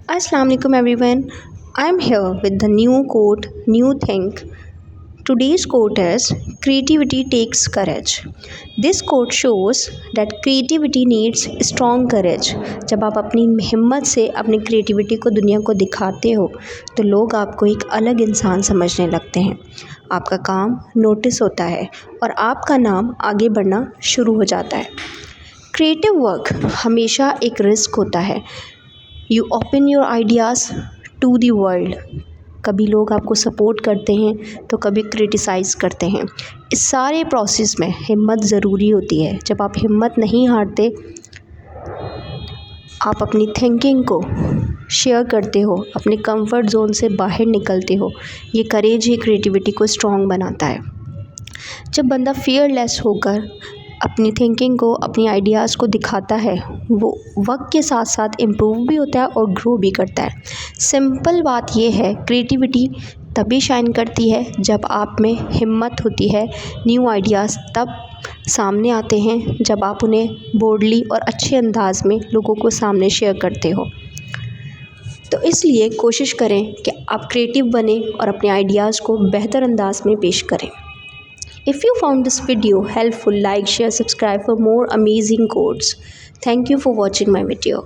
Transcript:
Assalamu alaikum everyone. I am here with the new quote, new thing. Today's quote is creativity takes courage. This quote shows that creativity needs strong courage. जब आप अपनी हिम्मत से अपनी creativity को दुनिया को दिखाते हो तो लोग आपको एक अलग इंसान समझने लगते हैं, आपका काम नोटिस होता है और आपका नाम आगे बढ़ना शुरू हो जाता है। क्रिएटिव वर्क हमेशा एक रिस्क होता है। You open your ideas to the world. कभी लोग आपको सपोर्ट करते हैं तो कभी क्रिटिसाइज़ करते हैं। इस सारे प्रोसेस में हिम्मत ज़रूरी होती है। जब आप हिम्मत नहीं हारते, आप अपनी थिंकिंग को शेयर करते हो, अपने कंफर्ट जोन से बाहर निकलते हो, ये करेज ही क्रिएटिविटी को स्ट्रॉन्ग बनाता है। जब बंदा फियरलेस होकर अपनी थिंकिंग को, अपनी आइडियाज़ को दिखाता है, वो वक्त के साथ साथ इम्प्रूव भी होता है और ग्रो भी करता है। सिंपल बात ये है, क्रिएटिविटी तभी शाइन करती है जब आप में हिम्मत होती है। न्यू आइडियाज़ तब सामने आते हैं जब आप उन्हें बोल्डली और अच्छे अंदाज में लोगों को सामने शेयर करते हो। तो इसलिए कोशिश करें कि आप क्रिएटिव बने और अपने आइडियाज़ को बेहतर अंदाज में पेश करें। If you found this video helpful, like, share, subscribe for more amazing quotes. Thank you for watching my video.